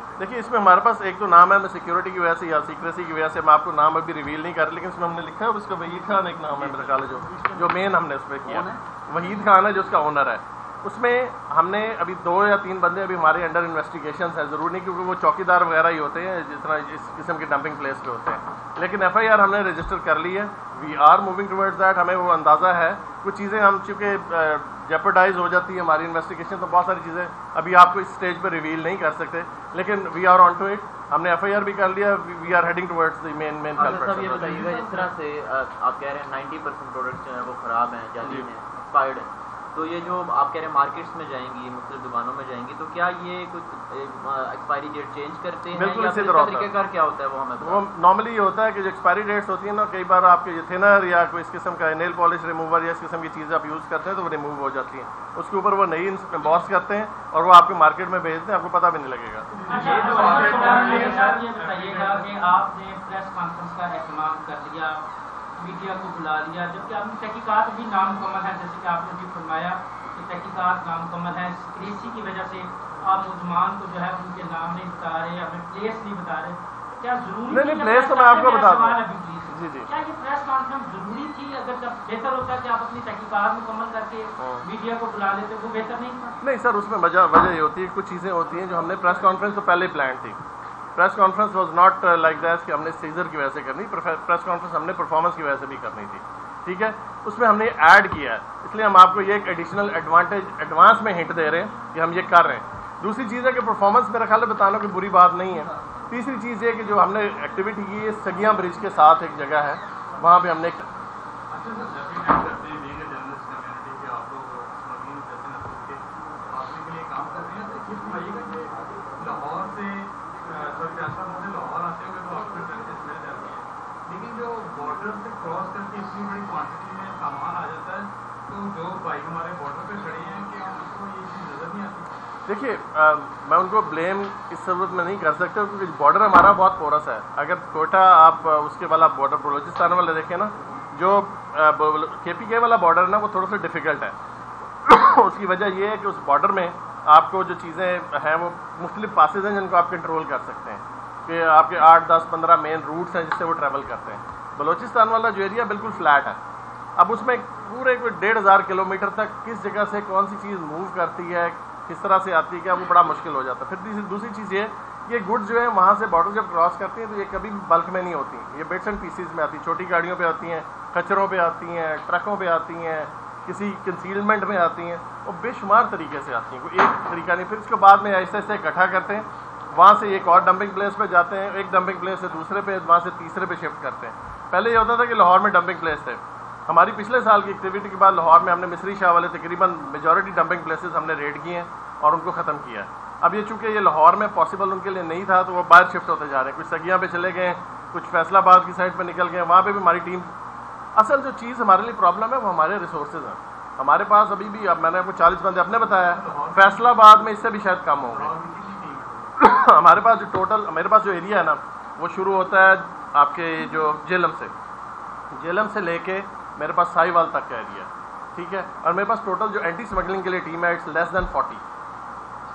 دیکھیے اس میں ہمارے پاس ایک تو نام ہے, میں سیکیورٹی کی وجہ سے یا سیکریسی کی وجہ سے میں آپ کو نام ابھی ریویل نہیں کر رہا, لیکن اس میں ہم نے لکھا ہے اس کا وحید خان ایک نام ہے میرا خیال ہے, جو مین ہم نے اس پہ کیا وحید خان ہے جو اس کا اونر ہے. اس میں ہم نے ابھی 2 یا 3 بندے ابھی ہمارے انڈر انویسٹیگیشنز ہیں, ضرور نہیں کیونکہ وہ چوکی دار وغیرہ ہی ہوتے ہیں جتنا اس قسم کے ڈمپنگ پلیس پہ ہوتے ہیں, لیکن ایف آئی آر ہم نے رجسٹر کر لی ہے. We are moving towards that. ہمیں وہ اندازہ ہے کچھ چیزیں ہم چونکہ جیپرڈائز ہو جاتی ہے ہماری انویسٹیگیشن, تو بہت ساری چیزیں ابھی آپ کو اس اسٹیج پہ ریویل نہیں کر سکتے, لیکن we are on to it. ہم نے ایف آئی آر بھی کر لیا, we are heading towards the main صاحب یہ بتائیے گا جس طرح سے آپ کہہ رہے ہیں 90% پروڈکٹس جو ہیں وہ خراب ہیں, جعلی ہیں, ایکسپائرڈ ہیں, تو یہ جو آپ کہہ رہے ہیں مارکیٹس میں جائیں گی, مختلف دکانوں میں جائیں گی, تو کیا یہ کچھ ایکسپائری ڈیٹ چینج کرتے ہیں؟ بالکل اسی طرح طریقہ کار کیا ہوتا ہے وہ ہمیں وہ نارملی یہ ہوتا ہے کہ جو ایکسپائری ڈیٹس ہوتی ہیں نا, کئی بار آپ کے یہ تھنر یا کوئی اس قسم کا نیل پالش ریموور یا اس قسم کی چیزیں آپ یوز کرتے ہیں تو وہ ریموو ہو جاتی ہیں, اس کے اوپر وہ نئی امبوس کرتے ہیں اور وہ آپ کے مارکیٹ میں بھیجتے ہیں, آپ کو پتہ بھی نہیں لگے گا. یہ بتائیے گا کہ آپ نے پریس کانفرنس کا اہتمام کر لیا, میڈیا کو بلا لیا, جبکہ آپ کی تحقیقات بھی نامکمل ہے, جیسے کہ آپ نے بھی فرمایا کہ تحقیقات نامکمل ہے, سکریسی کی وجہ سے آپ ملزمان کو جو ہے ان کے نام نہیں بتا رہے, ہمیں پلیس نہیں بتا رہے. کیا ضروری نہیں پلیس تو میں آپ کو بتاتا ہوں. جی جی, کیا یہ پریس کانفرنس ضروری تھی؟ اگر جب بہتر ہوتا ہے کہ آپ اپنی تحقیقات مکمل کر کے میڈیا کو بلا لیتے, وہ بہتر نہیں تھا؟ نہیں سر, اس میں وجہ یہ ہوتی ہے کچھ چیزیں ہوتی ہیں جو ہم نے پریس کانفرنس تو پہلے ہی پلان تھی. Press conference was not like that کہ ہم نے سیزر کی وجہ سے کرنی, پریس کانفرنس ہم نے پرفارمنس کی وجہ سے بھی کرنی تھی, ٹھیک ہے. اس میں ہم نے ایڈ کیا ہے, اس لیے ہم آپ کو یہ ایک ایڈیشنل ایڈوانس میں ہنٹ دے رہے ہیں کہ ہم یہ کر رہے ہیں. دوسری چیز ہے کہ پرفارمنس میرا خیال ہے بتانا کوئی بری بات نہیں ہے. تیسری چیز یہ کہ جو ہم نے ایکٹیویٹی کی ہے سگیاں برج کے ساتھ ایک جگہ ہے, وہاں پہ ہم نے لیکن جو بارڈر سے کراس کر کے اتنی بڑی کوانٹٹی میں سامان آ جاتا ہے, تو جو بھائی ہمارے بارڈر پہ کھڑے ہیں کہ ان کو یہ چیز نظر نہیں آتی. دیکھیے میں ان کو بلیم اس صورت میں نہیں کر سکتا کیونکہ بارڈر ہمارا بہت پورس ہے. اگر کوئٹہ آپ اس کے والا بارڈر بلوچستان والا دیکھیں نا, جو کے پی کے والا بارڈر ہے نا وہ تھوڑا سا ڈیفیکلٹ ہے. اس کی وجہ یہ ہے کہ اس بارڈر میں آپ کو جو چیزیں ہیں وہ مختلف پاسز ہیں جن کو آپ کنٹرول کر سکتے ہیں, کہ آپ کے 8, 10, 15 مین روٹس ہیں جس سے وہ ٹریول کرتے ہیں. بلوچستان والا جو ایریا بالکل فلیٹ ہے, اب اس میں پورے کوئی 1,500 کلومیٹر تک کس جگہ سے کون سی چیز موو کرتی ہے, کس طرح سے آتی ہے, کیا وہ بڑا مشکل ہو جاتا ہے. پھر دوسری چیز یہ گڈ جو ہے وہاں سے بارڈر جب کراس کرتی ہیں تو یہ کبھی بلک میں نہیں ہوتی, یہ بٹس اینڈ پیسز میں آتی ہیں, چھوٹی گاڑیوں پہ آتی ہیں, کچروں پہ آتی ہیں, ٹرکوں پہ آتی ہیں, کسی کنسیلمنٹ میں آتی ہیں, اور بے شمار طریقے سے آتی ہیں, کوئی ایک طریقہ نہیں. پھر اس کے بعد میں ایسے ایسے اکٹھا کرتے ہیں, وہاں سے ایک اور ڈمپنگ پلیس پہ جاتے ہیں, ایک ڈمپنگ پلیس سے دوسرے پہ, وہاں سے تیسرے پہ شفٹ کرتے ہیں. پہلے یہ ہوتا تھا کہ لاہور میں ڈمپنگ پلیس تھے. ہماری پچھلے سال کی ایکٹیویٹی کے بعد لاہور میں ہم نے مصری شاہ والے تقریباً میجورٹی ڈمپنگ پلیسز ہم نے ریڈ کیے ہیں اور ان کو ختم کیا ہے. اب یہ چونکہ یہ لاہور میں پاسبل ان کے لیے نہیں تھا تو وہ باہر شفٹ ہوتے جا رہے ہیں, کچھ سگیاں پہ چلے گئے, کچھ فیصلہ آباد کی سائڈ پہ نکل گئے, وہاں پہ بھی ہماری ٹیم. اصل جو چیز ہمارے لیے پرابلم ہے وہ ہمارے ریسورسز ہیں. ہمارے پاس ابھی بھی, اب میں نے آپ کو 40 بندے اپنے بتایا, فیصلہ آباد میں اس سے بھی شاید کم ہوں گے. ہمارے پاس جو ٹوٹل میرے پاس جو ایریا ہے نا وہ شروع ہوتا ہے آپ کے جو جیلم سے لے کے میرے پاس سائی وال تک کا ایریا, ٹھیک ہے. اور میرے پاس ٹوٹل جو اینٹی اسمگلنگ کے لیے ٹیم ہے اٹس لیس دین 40.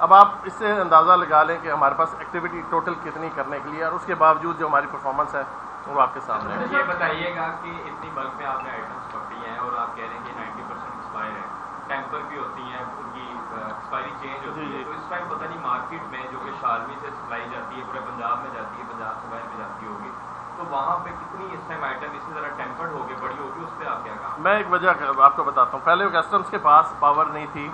اب آپ اس سے اندازہ لگا لیں کہ ہمارے پاس ایکٹیویٹی ٹوٹل کتنی کرنے کے لیے, اور اس کے باوجود جو ہماری پرفارمنس ہے وہ آپ کے سامنے ہے. یہ بتائیے گا کہ اتنی بلک میں آپ نے آئٹمس پکڑی ہیں اور آپ کہہ رہے ہیں کہ 90% ایکسپائر ہے, ٹیمپر بھی ہوتی ہیں, ان کی ایکسپائری چینج ہوتی ہے, تو اس ٹائم پتہ نہیں مارکیٹ میں جو کہ شالمی سے سپلائی جاتی ہے, پورے پنجاب میں جاتی ہے, پنجاب سے باہر میں جاتی ہوگی, تو وہاں پہ کتنی اس ٹائم آئٹم اسی طرح ٹیمپرڈ ہو کے بڑی ہوگی, اس پہ آپ کیا کہا؟ میں ایک وجہ آپ کو بتاتا ہوں. پہلے کسٹمس کے پاس پاور نہیں تھی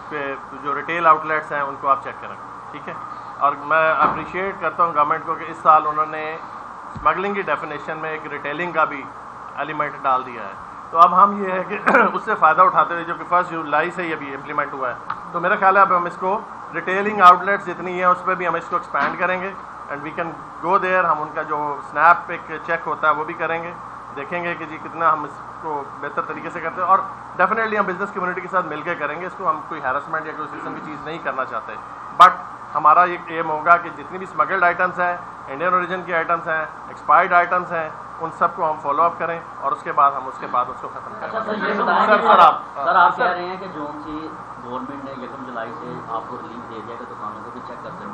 کہ جو ریٹیل آؤٹ لیٹس ہیں ان کو آپ چیک کریں, ٹھیک ہے. اور میں اپریشیٹ کرتا ہوں گورنمنٹ کو کہ اس سال انہوں نے اسمگلنگ کی ڈیفینیشن میں ایک ریٹیلنگ کا بھی ایلیمنٹ ڈال دیا ہے. تو اب ہم یہ ہے کہ اس سے فائدہ اٹھاتے ہوئے جو کہ 1 جولائی سے یہ بھی امپلیمنٹ ہوا ہے, تو میرا خیال ہے اب ہم اس کو ریٹیلنگ آؤٹ لیٹس جتنی ہیں اس پہ بھی ہم اس کو ایکسپینڈ کریں گے, and we can go there. ہم ان کا جو اسنیپ ایک چیک ہوتا ہے وہ بھی کریں گے, دیکھیں گے کہ جی کتنا ہم اس کو بہتر طریقے سے کرتے ہیں, اور ڈیفینیٹلی ہم بزنس کمیونٹی کے ساتھ مل کے کریں گے اس کو. ہم کوئی ہیرسمنٹ یا کوئی قسم کی چیز نہیں کرنا چاہتے, بٹ ہمارا ایک ایم ہوگا کہ جتنی بھی اسمگلڈ آئٹمس ہیں, انڈین اوریجن کی آئٹمس ہیں, ایکسپائرڈ آئٹمس ہیں, ان سب کو ہم فالو اپ کریں, اور اس کے بعد ہم اس کو ختم کریں. سر آپ کہہ رہے ہیں کہ جو سی گورنمنٹ نے 1 جولائی سے آپ کو ریلیف دے دیا کہ دکانوں کو بھی چیک کر سکتے ہیں,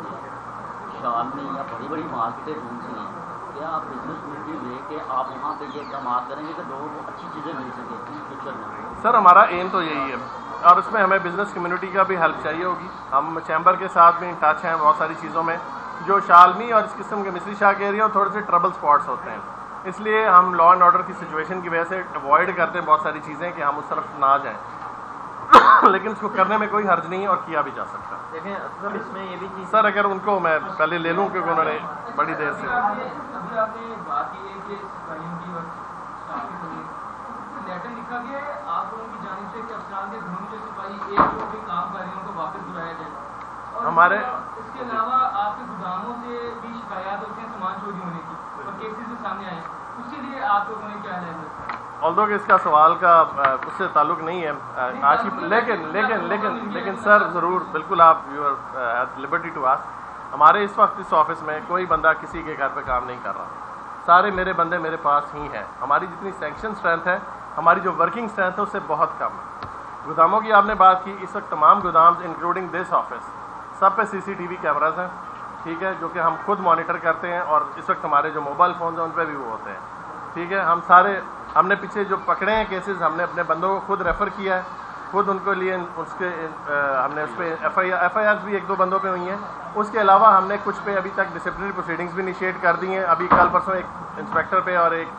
शाल में या बड़ी बड़ी मार्केटें ढूंढती हैं, क्या आप बिजनेस कम्युनिटी ले के आप वहाँ पे ये इकदाम करेंगे कि लोगों को अच्छी चीज़ें मिल सके फ्यूचर में? सर हमारा एम तो यही है, और उसमें हमें बिज़नेस कम्युनिटी का भी हेल्प चाहिए होगी। हम चैम्बर के साथ भी इन टच हैं बहुत सारी चीज़ों में, जो शालमी और इस किस्म के मिस्री शाह के एरिया और थोड़े से ट्रबल स्पॉट्स होते हैं, इसलिए हम लॉ एंड ऑर्डर की सिचुएशन की वजह से अवॉइड करते हैं बहुत सारी चीज़ें कि हम उस तरफ ना जाएं। लेकिन इसको करने में कोई हर्ज नहीं है और किया भी जा सकता है। देखें सर इसमें ये भी चीज़ सर अगर उनको मैं पहले ले लूँ क्योंकि उन्होंने बड़ी देर से अभी आपने बात की है कि सिपाहियों की लेटर लिखा गया है आप लोगों की जानिब से कि अफसरान के घरों में जो सिपाही एक जो भी काम कर रहे हैं उनको वापस बुलाया जाए, और हमारे इसके अलावा आपके गुदामों से भी शिकायत होती है सामान चोरी होने की और केसेस भी सामने आए, उसके लिए आप लोगों ने क्या है? ऑल्दो कि इसका सवाल का उससे ताल्लुक़ नहीं है आज की, लेकिन सर ज़रूर बिल्कुल आप you are at liberty to ask. हमारे इस वक्त इस ऑफिस में कोई बंदा किसी के घर पे काम नहीं कर रहा, सारे मेरे बंदे मेरे पास ही हैं। हमारी जितनी सैंक्शन स्ट्रेंथ है, हमारी जो वर्किंग स्ट्रेंथ है उससे बहुत कम है। गोदामों की आपने बात की, इस वक्त तमाम गोदाम इंक्लूडिंग दिस ऑफिस सब पे CCTV कैमराज हैं, ठीक है, जो कि हम खुद मॉनिटर करते हैं, और इस वक्त हमारे जो मोबाइल फ़ोन हैं उन पर भी वो होते हैं, ठीक है। हम सारे हमने पीछे जो पकड़े हैं केसेस, हमने अपने बंदों को खुद रेफ़र किया है, खुद उनको लिए उसके हमने उस पर FIR भी 1-2 बंदों पे हुई हैं। उसके अलावा हमने कुछ पे अभी तक डिसिप्लिनरी प्रोसीडिंग्स भी इनिशिएट कर दी हैं। अभी कल परसों एक इंस्पेक्टर पे और एक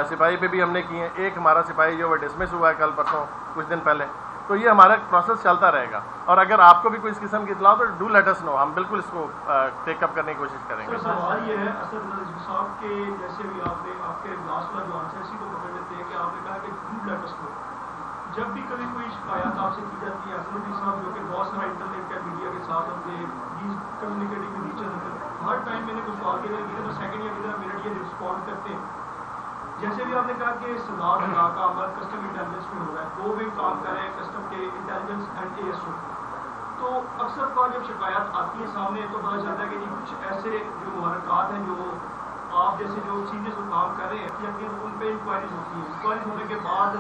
सिपाही पे भी हमने किए हैं। एक हमारा सिपाही जो वो डिसमिस हुआ है कल परसों कुछ दिन पहले। तो ये हमारा प्रोसेस चलता रहेगा, और अगर आपको भी कोई इस किस्म की इतला तो डू लेट अस नो, हम बिल्कुल इसको टेकअप करने की कोशिश करेंगे। सर सवाल ये है असद नज़ीर साहब के, जैसे भी आपने आपके लास्ट वाला जो आंसर इसी को पकड़ लेते हैं कि आपने कहा कि डू लेट अस नो, जब भी कभी कोई शिकायत आपसे की जाती है, असद नज़ीर साहब जो कि बहुत सारा इंटरनेट या मीडिया के साथ अपने communicating with each other, her time मैंने कुछ सवाल किया विदिन सेकंड या विदिन मिनट ये रिस्पॉन्ड करते हैं। जैसे भी आपने कहा कि सलाह का अमल कस्टम इंटेलिजेंस में हो रहा है, 2 विंग काम कर रहे हैं कस्टम के इंटेलिजेंस एंड ASO, तो अक्सर का जब शिकायत आती है सामने तो पता चलता है कि जी कुछ ऐसे जो मुहरकात हैं जो आप जैसे जो चीज़ें जो काम कर रहे हैं या फिर उन पर इंक्वायरीज होती हैं, इंक्वायरीज होने के बाद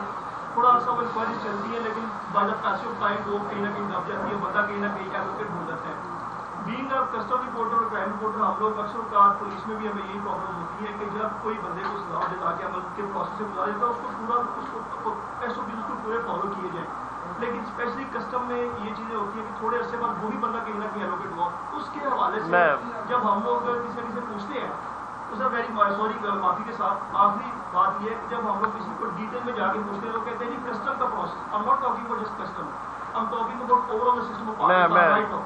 थोड़ा सा वो इंक्वायरीज चलती है, लेकिन बाद पैसे ऑफ टाइम वो कहीं ना कहीं दब जाती है, बंदा कहीं ना कहीं एडवोकेट हो जाता है। बीइंग अ कस्टम रिपोर्टर और क्राइम रिपोर्टर, हम लोग अक्सर का पुलिस में भी हमें यही प्रॉब्लम होती है कि जब कोई बंदे को सजा दिला के अमल के प्रोसेस से गुजारा जाता है उसको पूरा उसको SOP उसको पूरे फॉलो किए जाए, लेकिन स्पेशली कस्टम में ये चीज़ें होती है कि थोड़े अरसे बाद वही बंदा कहीं ना कहीं एडवोकेट हुआ, उसके हवाले से जब हम लोग किसी से पूछते हैं तो सर वेरी सॉरी माफ़ी के साथ आखिरी बात ये है कि जब हम लोग किसी को डिटेल में जाके पूछते हैं, लोग कहते हैं जी कस्टम का process, I am not talking about just custom, I am talking about overall system of right now.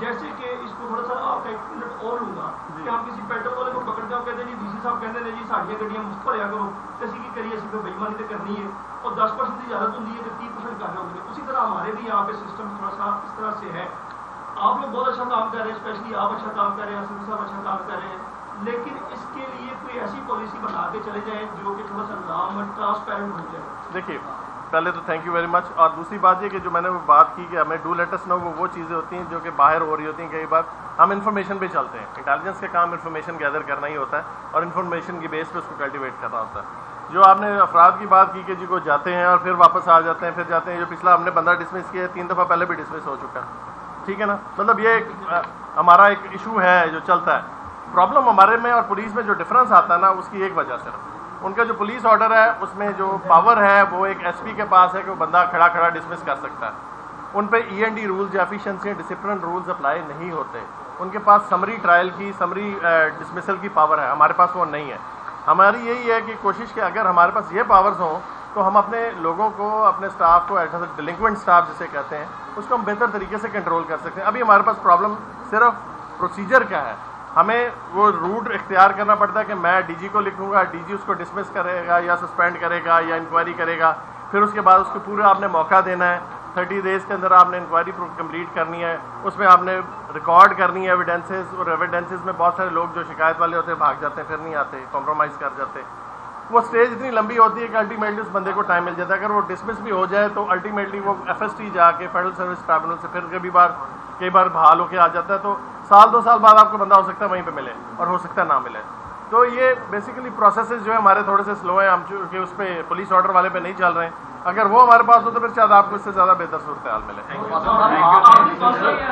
जैसे कि इसको थोड़ा सा आपका 1 मिनट और लूँगा कि हम किसी पेट्रोल वाले को पकड़ते हैं, कहते हैं जी DC साहब कहते हैं जी साड़ियाँ गड्डियाँ मुफ्त भरिया करो, किसी की करिए इसी पर बेईमानी तो करनी है, और 10% की इजाज़त होती है तो 30% कर रहे होंगे। उसी तरह हमारे भी यहाँ पे सिस्टम थोड़ा सा इस तरह से है। आप लोग बहुत अच्छा काम कर रहे हैं, स्पेशली आप अच्छा काम कर रहे हैं, असद साहब अच्छा काम कर रहे हैं, लेकिन इसके लिए कोई ऐसी पॉलिसी बना के चले जाएँ जो कि थोड़ा सा नाम ट्रांसपेरेंट हो जाए। देखिए पहले तो थैंक यू वेरी मच, और दूसरी बात ये कि जो मैंने वो बात की कि हमें डू लेट अस नो, वो चीज़ें होती हैं जो कि बाहर हो रही होती हैं। कई बार हम इन्फॉर्मेशन पे चलते हैं, इंटेलिजेंस का काम इन्फॉर्मेशन गैदर करना ही होता है और इन्फॉर्मेशन की बेस पे उसको कल्टिवेट करना होता है। जो आपने अफराद की बात की कि जी को जाते हैं और फिर वापस आ जाते हैं, फिर जाते हैं, जो पिछला हमने बंदा डिसमिस किया 3 दफ़ा पहले भी डिसमिस हो चुका है, ठीक है ना, मतलब ये हमारा एक इशू है जो चलता है। प्रॉब्लम हमारे में और पुलिस में जो डिफरेंस आता है ना, उसकी एक वजह सिर्फ उनका जो पुलिस ऑर्डर है उसमें जो पावर है वो एक SP के पास है कि वो बंदा खड़ा खड़ा डिसमिस कर सकता है। उन पे END रूल्स या एफिशिएंसी डिसिप्लिन रूल्स अप्लाई नहीं होते। उनके पास समरी ट्रायल की, समरी डिसमिसल की पावर है, हमारे पास वो नहीं है। हमारी यही है कि कोशिश कि अगर हमारे पास ये पावर्स हों तो हम अपने लोगों को, अपने स्टाफ को, ऐसा डिलिंक्वेंट स्टाफ जिसे कहते हैं, उसको हम बेहतर तरीके से कंट्रोल कर सकते हैं। अभी हमारे पास प्रॉब्लम सिर्फ प्रोसीजर क्या है, हमें वो रूट इख्तियार करना पड़ता है कि मैं DG को लिखूंगा, DG उसको डिसमिस करेगा या सस्पेंड करेगा या इंक्वायरी करेगा, फिर उसके बाद उसको पूरा आपने मौका देना है, 30 डेज़ के अंदर आपने इंक्वायरी कंप्लीट करनी है, उसमें आपने रिकॉर्ड करनी है एविडेंसेस, और एविडेंसेस में बहुत सारे लोग जो शिकायत वाले होते हैं भाग जाते हैं, फिर नहीं आते, कॉम्प्रोमाइज़ कर जाते हैं। वो स्टेज इतनी लंबी होती है कि अल्टीमेटली उस बंदे को टाइम मिल जाता है। अगर वो डिसमिस भी हो जाए तो अल्टीमेटली वो FST जाके फेडरल सर्विस ट्राइब्यूनल से फिर कई बार बहाल होकर आ जाता है, तो 1-2 साल बाद आपको बंदा हो सकता है वहीं पे मिले और हो सकता है ना मिले। तो ये बेसिकली प्रोसेसेस जो है हमारे थोड़े से स्लो हैं, हम चूँकि उस पर पुलिस ऑर्डर वाले पे नहीं चल रहे हैं, अगर वो हमारे पास हो तो फिर शायद आपको इससे ज़्यादा बेहतर सूरत हाल मिले।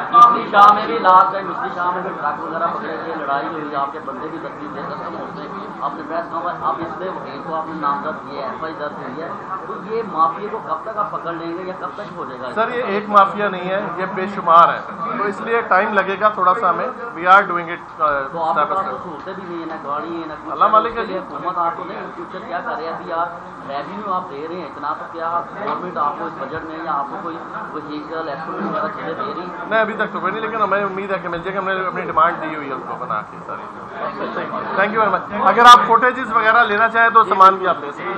मिस्त्री शाह में भी लास्ट टाइम मिस्त्री शाह में भी ट्रक वगैरह पकड़े थे, लड़ाई हुई, आपके बंदे भी जख्मी थे, कस्टमर से आपने प्रेस कॉन्फ्रेंस आप इसलिए वकील को आपने नामजद किया है, FI दर्ज हुई है, तो ये माफिया को कब तक आप पकड़ लेंगे या कब तक हो जाएगा? सर ये एक माफिया नहीं है, ये बेशुमार है, तो इसलिए टाइम लगेगा थोड़ा सा हमें। We are doing it. तो आपके पास तो सहूलतें भी नहीं है, ना गाड़ी है, ना कुछ। अल्लाह मालिक है जी। हुकूमत आपको नहीं फ्यूचर क्या कर रही है? अभी आप रेवेन्यू आप दे रहे हैं इतना, तो क्या गवर्नमेंट आपको इस बजट में या आपको कोई व्हीकल एक्सपोर्ट वगैरह चीज़ें दे रही है? नहीं अभी तक तो कोई नहीं, लेकिन हमें उम्मीद है कि मिल जाएगा। हमने अपनी डिमांड दी हुई है उसको बना के सारी। Thank you very much. अगर आप फुटेजेस वगैरह लेना चाहें तो सामान भी आप ले सकते हैं।